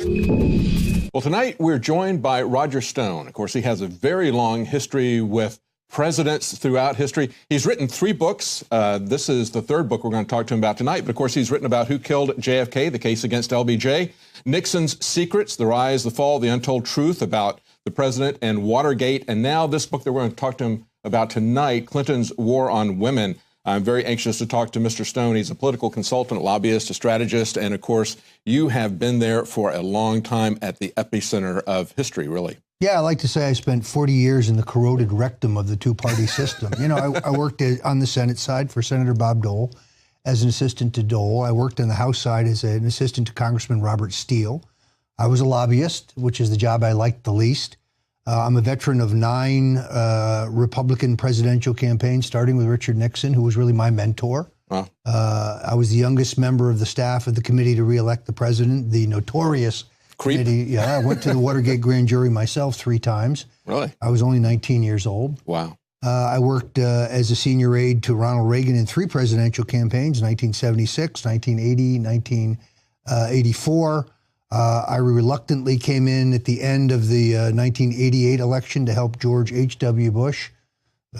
Well, tonight we're joined by Roger Stone. Of course, he has a very long history with presidents throughout history. He's written 3 books. This is the 3rd book we're going to talk to him about tonight. But of course, he's written about who killed JFK, the case against LBJ, Nixon's secrets, the rise, the fall, the untold truth about the president, and Watergate. And now this book that we're going to talk to him about tonight, Clinton's War on Women. I'm very anxious to talk to Mr. Stone. He's a political consultant, lobbyist, a strategist, and of course, you have been there for a long time at the epicenter of history, really. Yeah, I like to say I spent 40 years in the corroded rectum of the two-party system. You know, I worked on the Senate side for Senator Bob Dole as an assistant to Dole. I worked on the House side as an assistant to Congressman Robert Steele. I was a lobbyist, which is the job I liked the least. I'm a veteran of 9 Republican presidential campaigns, starting with Richard Nixon, who was really my mentor. Wow. I was the youngest member of the staff of the committee to re-elect the president, the notorious committee. Yeah, I went to the Watergate grand jury myself 3 times. Really? I was only 19 years old. Wow. I worked as a senior aide to Ronald Reagan in 3 presidential campaigns, 1976, 1980, 1984. I reluctantly came in at the end of the 1988 election to help George H.W. Bush.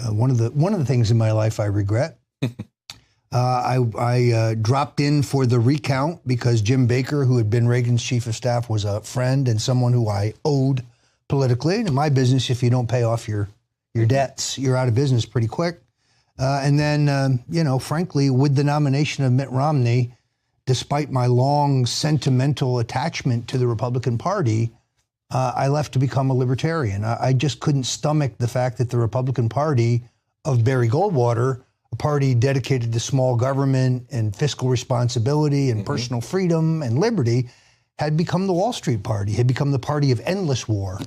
One of the things in my life I regret. I dropped in for the recount because Jim Baker, who had been Reagan's chief of staff, was a friend and someone who I owed politically. And in my business, if you don't pay off your debts, you're out of business pretty quick. And then, you know, frankly, with the nomination of Mitt Romney, despite my long sentimental attachment to the Republican Party, I left to become a libertarian. I just couldn't stomach the fact that the Republican Party of Barry Goldwater, a party dedicated to small government and fiscal responsibility and personal freedom and liberty, had become the Wall Street Party, had become the party of endless war,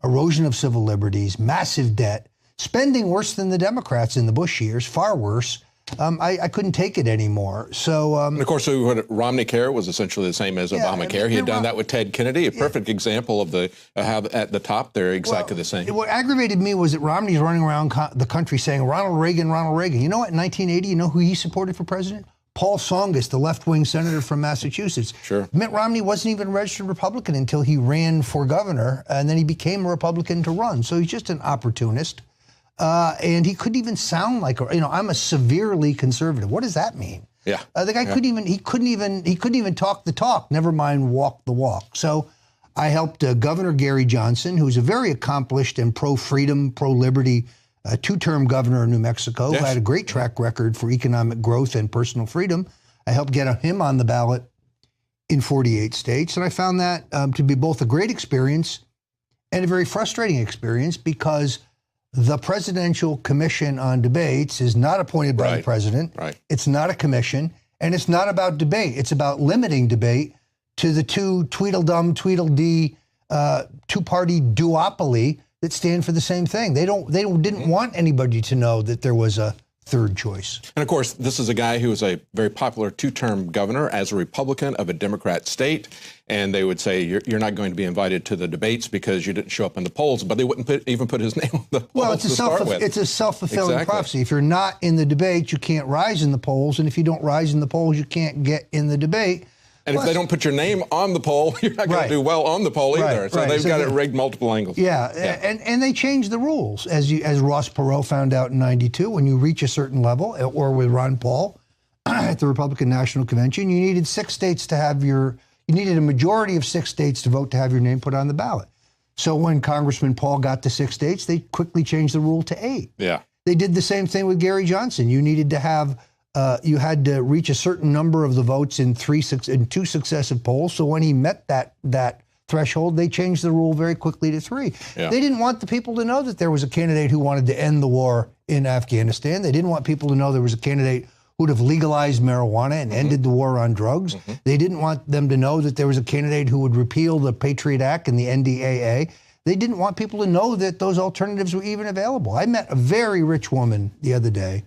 erosion of civil liberties, massive debt, spending worse than the Democrats in the Bush years, far worse. I couldn't take it anymore. So, and of course, Romney Care was essentially the same as Obamacare. He had done that with Ted Kennedy, a perfect example of how at the top they're exactly the same. What aggravated me was that Romney's running around the country saying, Ronald Reagan, Ronald Reagan. You know what, in 1980, you know who he supported for president? Paul Tsongas, the left-wing senator from Massachusetts. Sure. Mitt Romney wasn't even a registered Republican until he ran for governor, and then he became a Republican to run. So he's just an opportunist. And he couldn't even sound like, you know, I'm a severely conservative. What does that mean? Yeah. The guy couldn't even talk the talk, never mind walk the walk. So I helped Governor Gary Johnson, who's a very accomplished and pro-freedom, pro-liberty, 2-term governor of New Mexico, who had a great track record for economic growth and personal freedom. I helped get him on the ballot in 48 states. And I found that to be both a great experience and a very frustrating experience, because the Presidential Commission on Debates is not appointed by the president. It's not a commission, and it's not about debate. It's about limiting debate to the 2 Tweedledum, Tweedledee, 2-party duopoly that stand for the same thing. They didn't want anybody to know that there was a 3rd choice. And of course, this is a guy who was a very popular 2-term governor as a Republican of a Democrat state. And they would say, you're not going to be invited to the debates because you didn't show up in the polls. But they wouldn't even put his name on the polls. Well, it's a self-fulfilling prophecy. If you're not in the debate, you can't rise in the polls. And if you don't rise in the polls, you can't get in the debate. And if they don't put your name on the poll, you're not going to do well on the poll either. So they've got it rigged multiple angles. Yeah. And they changed the rules. As Ross Perot found out in '92, when you reach a certain level, or with Ron Paul at the Republican National Convention, you needed 6 states to have you needed a majority of 6 states to vote to have your name put on the ballot. So when Congressman Paul got to 6 states, they quickly changed the rule to 8. Yeah. They did the same thing with Gary Johnson. You needed to have you had to reach a certain number of the votes in 2 successive polls. So when he met that threshold, they changed the rule very quickly to 3. Yeah. They didn't want the people to know that there was a candidate who wanted to end the war in Afghanistan. They didn't want people to know there was a candidate who'd have legalized marijuana and ended the war on drugs. They didn't want them to know that there was a candidate who would repeal the Patriot Act and the NDAA. They didn't want people to know that those alternatives were even available. I met a very rich woman the other day,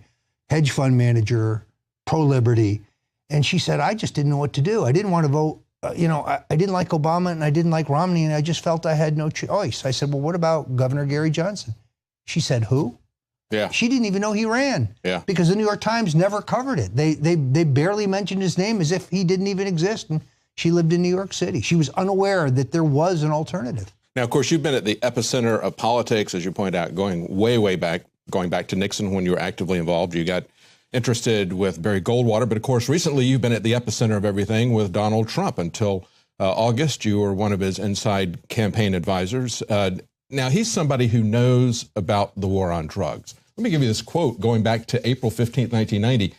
hedge fund manager, pro-liberty, and she said, I just didn't know what to do. I didn't want to vote. I didn't like Obama and I didn't like Romney, and I just felt I had no choice. I said, well, what about Governor Gary Johnson? She said, who? Yeah. She didn't even know he ran. Yeah. Because the New York Times never covered it. They barely mentioned his name as if he didn't even exist. And She lived in New York City. She was unaware that there was an alternative. Now, of course, you've been at the epicenter of politics, as you point out, going way back, going back to Nixon when you were actively involved. You got interested with Barry Goldwater, but of course, recently you've been at the epicenter of everything with Donald Trump. Until August, you were one of his inside campaign advisors. Now, he's somebody who knows about the war on drugs. Let me give you this quote going back to April 15th, 1990.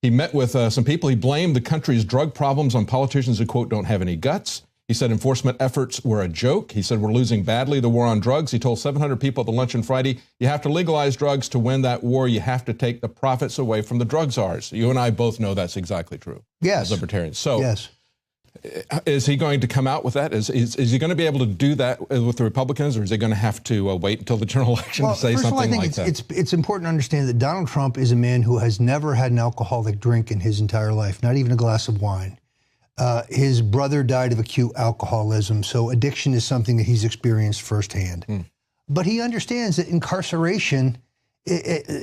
He met with some people. He blamed the country's drug problems on politicians who, quote, don't have any guts. He said enforcement efforts were a joke. He said we're losing badly the war on drugs. He told 700 people at the luncheon Friday, you have to legalize drugs to win that war. You have to take the profits away from the drug czars. You and I both know that's exactly true. Yes. As libertarians. So yes. Is he going to come out with that? Is he going to be able to do that with the Republicans, or is he going to have to wait until the general election to say something like that? It's important to understand that Donald Trump is a man who has never had an alcoholic drink in his entire life, not even a glass of wine. His brother died of acute alcoholism, so addiction is something that he's experienced firsthand. But he understands that incarceration,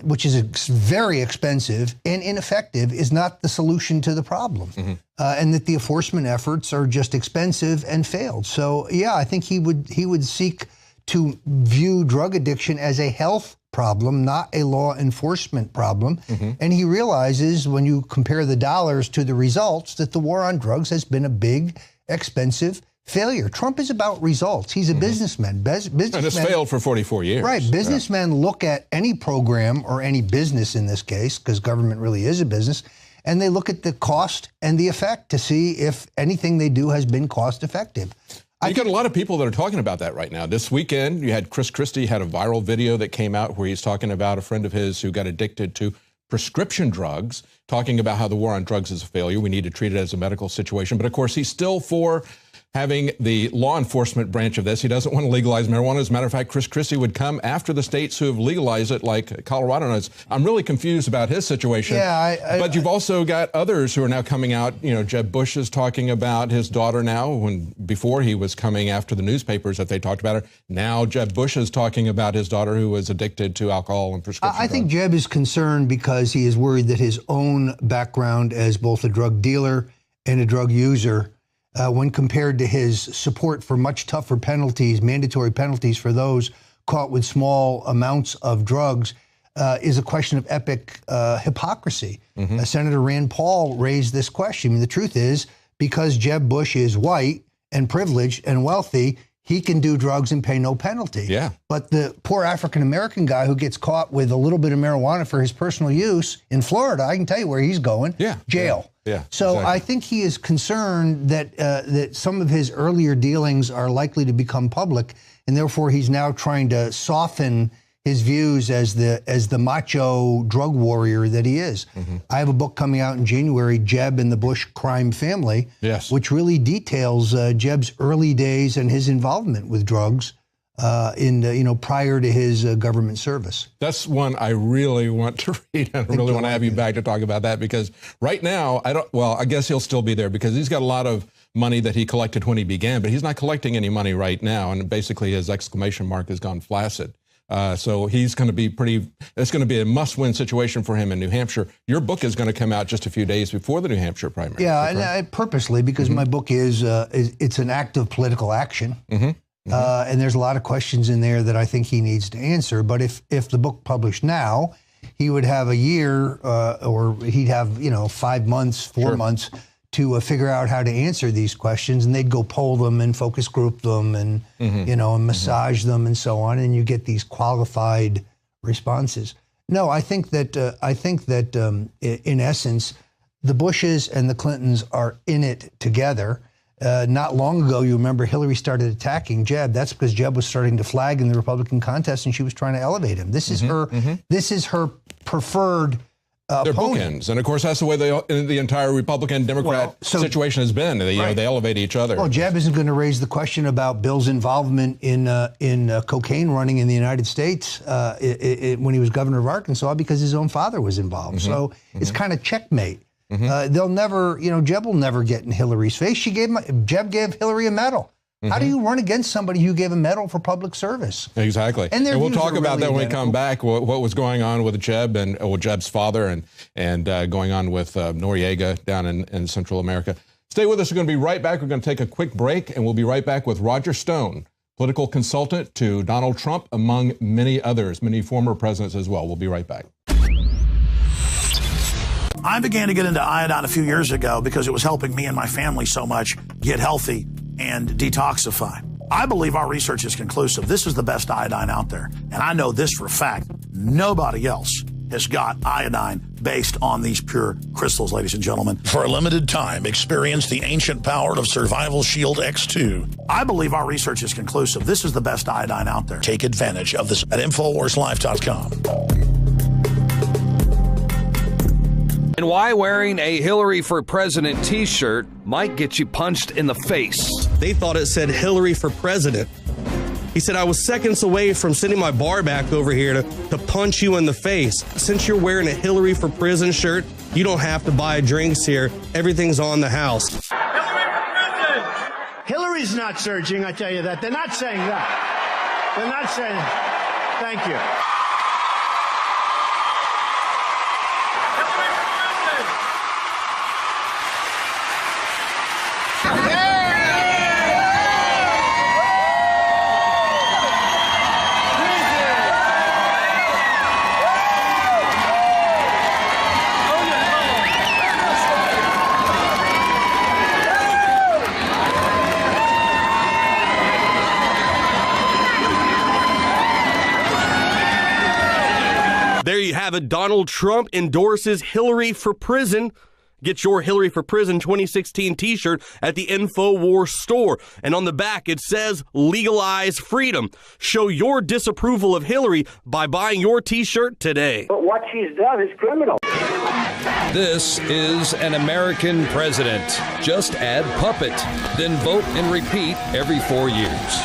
which is very expensive and ineffective, is not the solution to the problem. And that the enforcement efforts are just expensive and failed. So, yeah, I think he would seek to view drug addiction as a health problem, not a law enforcement problem. And he realizes when you compare the dollars to the results that the war on drugs has been a big, expensive failure. Trump is about results. He's a businessman. And it's failed for 44 years. Right. Businessmen look at any program or any business in this case, because government really is a business, and they look at the cost and the effect to see if anything they do has been cost effective. You got a lot of people that are talking about that right now. This weekend, you had Chris Christie had a viral video that came out where he's talking about a friend of his who got addicted to prescription drugs, talking about how the war on drugs is a failure. We need to treat it as a medical situation. But of course, he's still for having the law enforcement branch of this. He doesn't want to legalize marijuana. As a matter of fact, Chris Christie would come after the states who have legalized it, like Colorado. I'm really confused about his situation. Yeah, but you've also got others who are now coming out. You know, Jeb Bush is talking about his daughter now, when before he was coming after the newspapers that they talked about her. Now Jeb Bush is talking about his daughter who was addicted to alcohol and prescription drugs. I think Jeb is concerned because he is worried that his own background as both a drug dealer and a drug user, when compared to his support for much tougher penalties, mandatory penalties for those caught with small amounts of drugs, is a question of epic hypocrisy. Senator Rand Paul raised this question. I mean, the truth is, because Jeb Bush is white and privileged and wealthy, he can do drugs and pay no penalty. Yeah. But the poor African-American guy who gets caught with a little bit of marijuana for his personal use in Florida, I can tell you where he's going. Yeah. Jail. Yeah. So exactly. I think he is concerned that that some of his earlier dealings are likely to become public, and therefore he's now trying to soften his views as the macho drug warrior that he is. I have a book coming out in January, Jeb and the Bush Crime Family, which really details Jeb's early days and his involvement with drugs prior to his government service. That's one I really want to read, and I really want to have you back to talk about that, because right now, I guess he'll still be there because he's got a lot of money that he collected when he began, but he's not collecting any money right now, and basically his exclamation mark has gone flaccid. So he's going to be it's going to be a must-win situation for him in New Hampshire. Your book is going to come out just a few days before the New Hampshire primary. Yeah, and I purposely, because my book is it's an act of political action. And there's a lot of questions in there that I think he needs to answer. But if the book published now, he would have a year or he'd have, 5 months, 4 months to figure out how to answer these questions. And they'd go poll them and focus group them and, and massage them and so on. And you get these qualified responses. No, I think that in essence, the Bushes and the Clintons are in it together. Not long ago, you remember Hillary started attacking Jeb. That's because Jeb was starting to flag in the Republican contest, and she was trying to elevate him. This is her preferred They're opponent. bookends, and of course that's the way the entire Republican-Democrat situation has been. They elevate each other. Well, Jeb isn't going to raise the question about Bill's involvement in cocaine running in the United States when he was governor of Arkansas, because his own father was involved. So it's kind of checkmate. They'll never, Jeb will never get in Hillary's face. Jeb gave Hillary a medel. How do you run against somebody who gave a medal for public service? Exactly. And we'll talk about that when we come back, what was going on with Jeb and Jeb's father and going on with Noriega down in Central America. Stay with us. We're going to be right back. We're going to take a quick break, and we'll be right back with Roger Stone, political consultant to Donald Trump, among many others, many former presidents as well. We'll be right back. I began to get into iodine a few years ago because it was helping me and my family so much get healthy and detoxify. I believe our research is conclusive. This is the best iodine out there. And I know this for a fact. Nobody else has got iodine based on these pure crystals, ladies and gentlemen. For a limited time, experience the ancient power of Survival Shield X2. I believe our research is conclusive. This is the best iodine out there. Take advantage of this at InfoWarsLife.com. And why wearing a Hillary for President t-shirt might get you punched in the face. They thought it said Hillary for President. He said, I was seconds away from sending my bar back over here to punch you in the face. Since you're wearing a Hillary for Prison shirt, you don't have to buy drinks here. Everything's on the house. Hillary for President! Hillary's not surging, I tell you that. They're not saying that. They're not saying, thank you. There you have it. Donald Trump endorses Hillary for Prison. Get your Hillary for Prison 2016 t-shirt at the InfoWars store. And on the back, it says, legalize freedom. Show your disapproval of Hillary by buying your t-shirt today. But what she's done is criminal. This is an American president. Just add puppet, then vote and repeat every 4 years.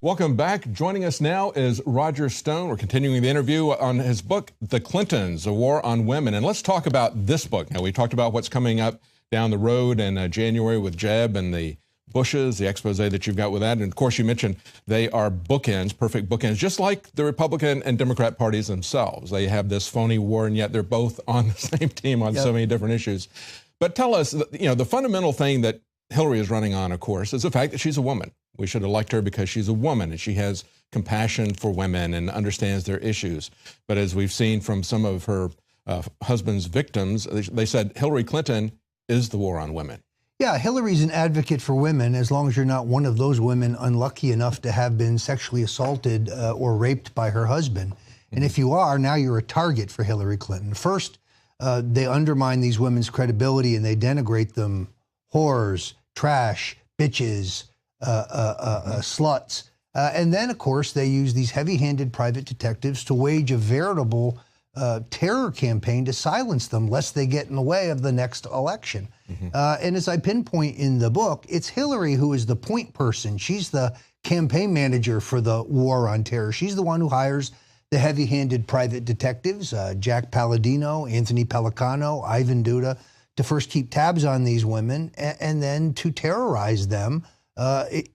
Welcome back. Joining us now is Roger Stone. We're continuing the interview on his book, The Clintons, A War on Women. And let's talk about this book. Now, we talked about what's coming up down the road in January with Jeb and the Bushes, the expose that you've got with that. And, of course, you mentioned they are bookends, perfect bookends, just like the Republican and Democrat parties themselves. They have this phony war, and yet they're both on the same team on so many different issues. But tell us, the fundamental thing that Hillary is running on, of course, is the fact that she's a woman. We should elect her because she's a woman and she has compassion for women and understands their issues. But as we've seen from some of her husband's victims, they said Hillary Clinton is the war on women. Yeah, Hillary's an advocate for women as long as you're not one of those women unlucky enough to have been sexually assaulted or raped by her husband. And if you are, now you're a target for Hillary Clinton. First, they undermine these women's credibility and they denigrate them whores, trash, bitches, sluts. And then, of course, they use these heavy-handed private detectives to wage a veritable terror campaign to silence them, lest they get in the way of the next election. And as I pinpoint in the book, it's Hillary who is the point person. She's the campaign manager for the war on terror. She's the one who hires the heavy-handed private detectives, Jack Palladino, Anthony Pellicano, Ivan Duda, to first keep tabs on these women and then to terrorize them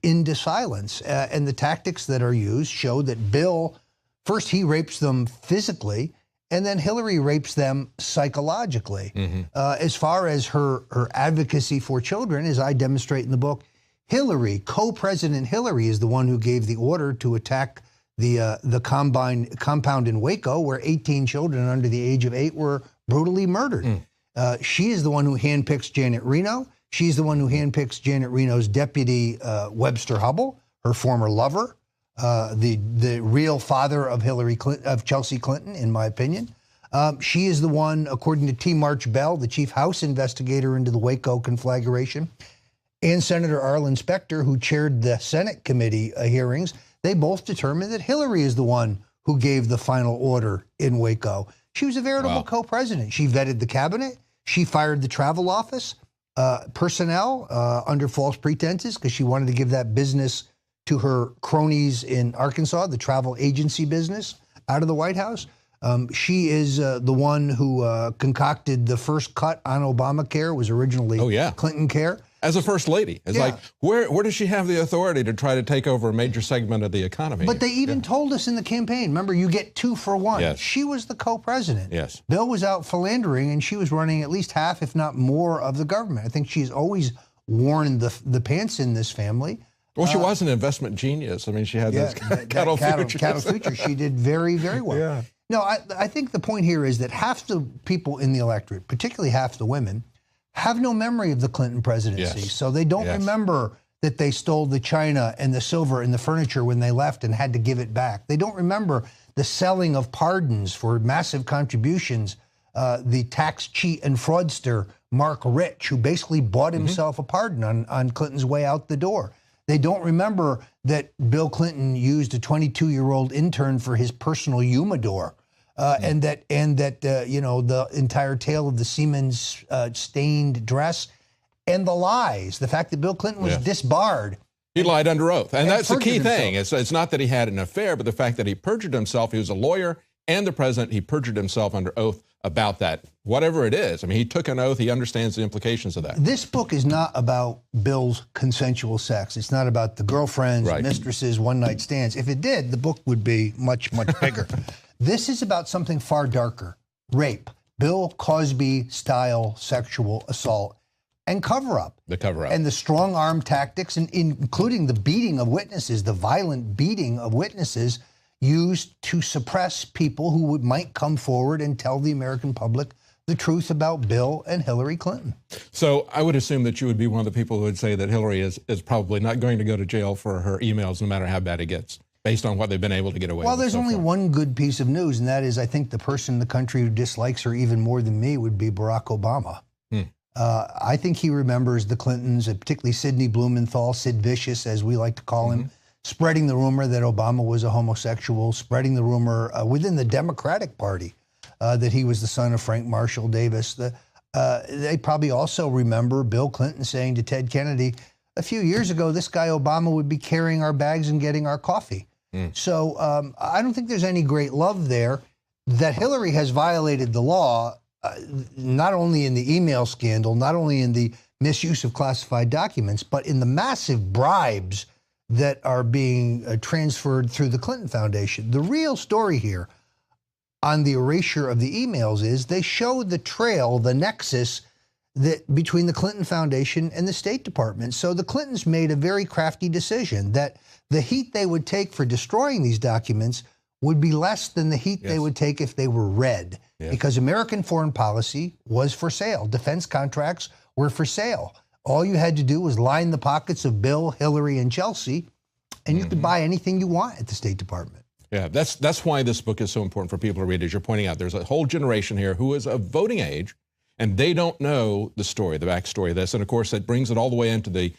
into silence. And the tactics that are used show that Bill, first he rapes them physically, and then Hillary rapes them psychologically. As far as her advocacy for children, as I demonstrate in the book, Hillary, co-president Hillary, is the one who gave the order to attack the compound in Waco, where 18 children under the age of 8 were brutally murdered. She is the one who handpicks Janet Reno. She's the one who handpicks Janet Reno's deputy, Webster Hubble, her former lover, the real father of Chelsea Clinton, in my opinion. She is the one, according to T. March Bell, the chief House investigator into the Waco conflagration, and Senator Arlen Specter, who chaired the Senate committee hearings. They both determined that Hillary is the one who gave the final order in Waco. She was a veritable co-president. She vetted the cabinet. She fired the travel office personnel under false pretenses because she wanted to give that business to her cronies in Arkansas, the travel agency business, out of the White House. She is the one who concocted the first cut on Obamacare. It was originally Clinton Care. as a first lady. It's like, where does she have the authority to try to take over a major segment of the economy? But they even told us in the campaign, remember, you get 2 for 1. Yes. She was the co-president. Yes. Bill was out philandering, and she was running at least half, if not more, of the government. I think she's always worn the pants in this family. Well, she was an investment genius. I mean, she had those cattle futures. Cattle futures. She did very, very well. Yeah. No, I think the point here is that half the people in the electorate, particularly half the women, have no memory of the Clinton presidency. Yes. So they don't remember that they stole the china and the silver and the furniture when they left and had to give it back. They don't remember the selling of pardons for massive contributions, the tax cheat and fraudster Mark Rich, who basically bought himself a pardon on Clinton's way out the door. They don't remember that Bill Clinton used a 22-year-old intern for his personal humidor, and that you know, the entire tale of the Siemens stained dress and the lies, the fact that Bill Clinton was disbarred. He lied under oath, and that's the key thing. himself. It's not that he had an affair, but the fact that he perjured himself. He was a lawyer and the president. He perjured himself under oath about that, whatever it is. I mean, he took an oath. He understands the implications of that. This book is not about Bill's consensual sex. It's not about the girlfriends, mistresses, one-night stands. If it did, the book would be much, much bigger. This is about something far darker: rape, Bill Cosby-style sexual assault, and cover-up. The cover-up. And the strong-arm tactics, including the beating of witnesses, the violent beating of witnesses used to suppress people who might come forward and tell the American public the truth about Bill and Hillary Clinton. So I would assume that you would be one of the people who would say that Hillary is probably not going to go to jail for her emails, no matter how bad it gets, based on what they've been able to get away with. Well, there's so only far. one good piece of news, and that is I think the person in the country who dislikes her even more than me would be Barack Obama. I think he remembers the Clintons, particularly Sidney Blumenthal, Sid Vicious, as we like to call him, spreading the rumor that Obama was a homosexual, spreading the rumor within the Democratic Party that he was the son of Frank Marshall Davis. They probably also remember Bill Clinton saying to Ted Kennedy, a few years ago, this guy Obama would be carrying our bags and getting our coffee. So I don't think there's any great love there. That Hillary has violated the law, not only in the email scandal, not only in the misuse of classified documents, but in the massive bribes that are being transferred through the Clinton Foundation. The real story here on the erasure of the emails is they show the trail, the nexus between the Clinton Foundation and the State Department. So the Clintons made a very crafty decision that the heat they would take for destroying these documents would be less than the heat they would take if they were read, because American foreign policy was for sale. Defense contracts were for sale. All you had to do was line the pockets of Bill, Hillary, and Chelsea, and you could buy anything you want at the State Department. Yeah, that's why this book is so important for people to read. As you're pointing out, there's a whole generation here who is of voting age, and they don't know the story, the backstory of this. And of course, that brings it all the way into the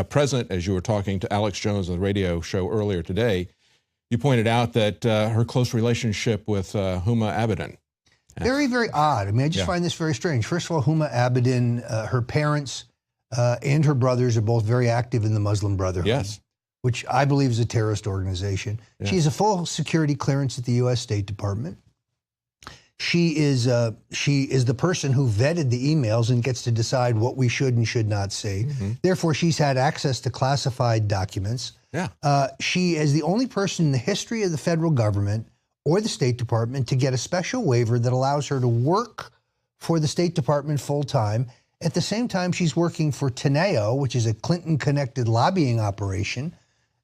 present. As you were talking to Alex Jones on the radio show earlier today, you pointed out that her close relationship with Huma Abedin. Very, very odd. I mean, I just find this very strange. First of all, Huma Abedin, her parents and her brothers are both very active in the Muslim Brotherhood, which I believe is a terrorist organization. She has a full security clearance at the U.S. State Department. She is the person who vetted the emails and gets to decide what we should and should not say. Therefore, she's had access to classified documents. She is the only person in the history of the federal government or the State Department to get a special waiver that allows her to work for the State Department full-time. At the same time, she's working for Teneo, which is a Clinton-connected lobbying operation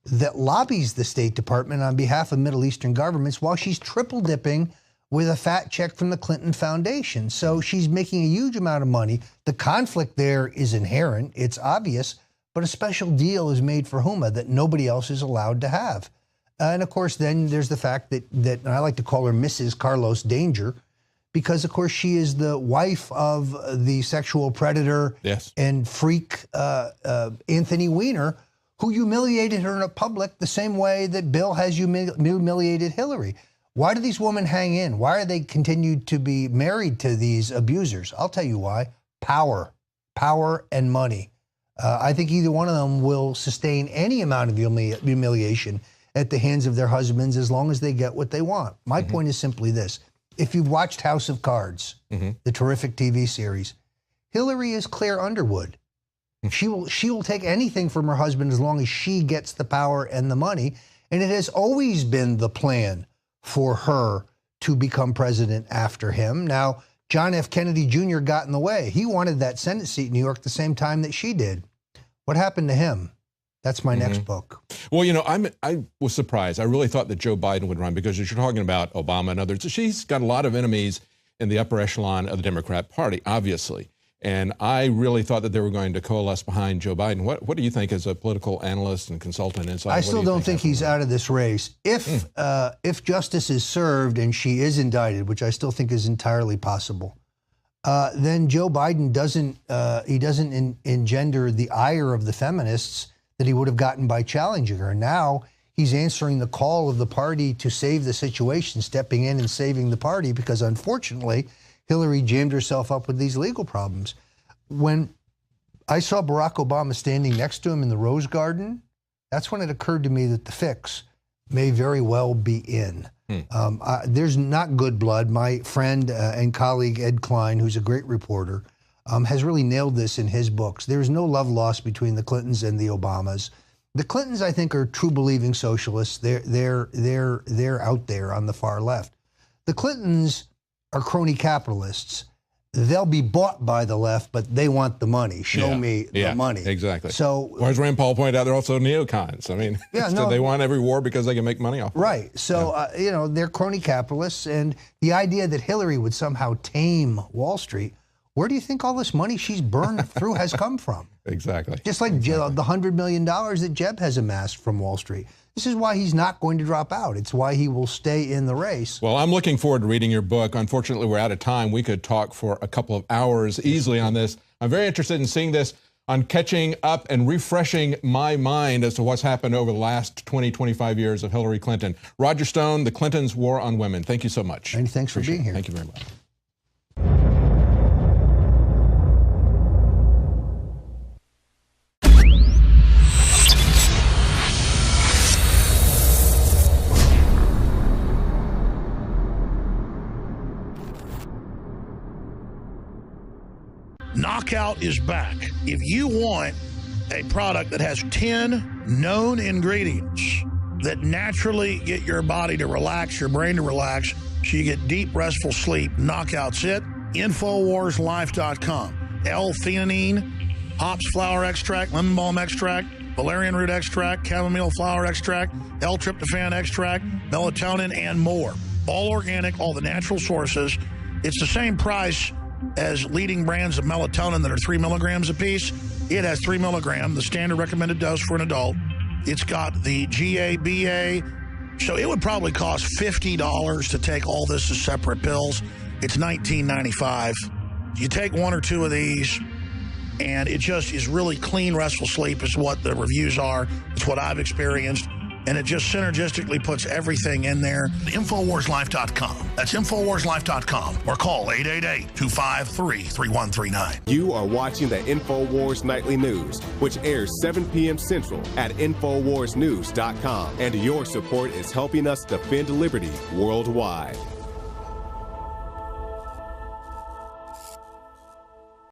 that lobbies the State Department on behalf of Middle Eastern governments, while she's triple-dipping with a fat check from the Clinton Foundation. So she's making a huge amount of money. The conflict there is inherent. It's obvious. But a special deal is made for Huma that nobody else is allowed to have. And of course, then there's the fact that and I like to call her Mrs. Carlos Danger, because of course she is the wife of the sexual predator and freak Anthony Weiner, who humiliated her in public the same way that Bill has humiliated Hillary. Why do these women hang in? Why are they continued to be married to these abusers? I'll tell you why. Power and money. I think either one of them will sustain any amount of humiliation at the hands of their husbands as long as they get what they want. My point is simply this. If you've watched House of Cards, the terrific TV series, Hillary is Claire Underwood. She will take anything from her husband as long as she gets the power and the money. And it has always been the plan for her to become president after him. Now, John F. Kennedy Jr. got in the way. He wanted that Senate seat in New York the same time that she did. What happened to him? That's my next book. Well, you know, I was surprised. I really thought that Joe Biden would run because as you're talking about Obama and others, she's got a lot of enemies in the upper echelon of the Democrat Party, obviously. And I really thought that they were going to coalesce behind Joe Biden. What do you think as a political analyst and consultant inside? I still don't think he's out of this race. If justice is served and she is indicted, which I still think is entirely possible, then Joe Biden doesn't engender the ire of the feminists that he would have gotten by challenging her. Now he's answering the call of the party to save the situation, stepping in and saving the party, because unfortunately, Hillary jammed herself up with these legal problems. When I saw Barack Obama standing next to him in the Rose Garden, that's when it occurred to me that the fix may very well be in. There's not good blood. My friend and colleague Ed Klein, who's a great reporter, has really nailed this in his books. There's no love lost between the Clintons and the Obamas. The Clintons, I think, are true believing socialists. They're out there on the far left. The Clintons are crony capitalists. They'll be bought by the left, but they want the money. Show me the money. Exactly. So, or as Rand Paul pointed out, they're also neocons. I mean, they want every war because they can make money off. Right. So, you know, they're crony capitalists, and the idea that Hillary would somehow tame Wall Street, where do you think all this money she's burned through has come from? Exactly. Just like the $100 million that Jeb has amassed from Wall Street. This is why he's not going to drop out. It's why he will stay in the race. Well, I'm looking forward to reading your book. Unfortunately, we're out of time. We could talk for a couple of hours easily on this. I'm very interested in seeing this, on catching up and refreshing my mind as to what's happened over the last 20, 25 years of Hillary Clinton. Roger Stone, The Clintons' War on Women. Thank you so much. And thanks for being here. Thank you very much. Knockout is back. If you want a product that has 10 known ingredients that naturally get your body to relax, your brain to relax, so you get deep, restful sleep, Knockout's it. InfoWarsLife.com. L-theanine, hops flower extract, lemon balm extract, valerian root extract, chamomile flower extract, L-tryptophan extract, melatonin, and more. All organic, all the natural sources. It's the same price as leading brands of melatonin that are 3 milligrams apiece. It has 3 milligrams, the standard recommended dose for an adult. It's got the GABA, so it would probably cost $50 to take all this as separate pills. It's $19.95. You take one or two of these, and it just is really clean, restful sleep is what the reviews are. It's what I've experienced. And it just synergistically puts everything in there. InfoWarsLife.com. That's InfoWarsLife.com. Or call 888-253-3139. You are watching the InfoWars Nightly News, which airs 7 p.m. Central at InfoWarsNews.com. And your support is helping us defend liberty worldwide.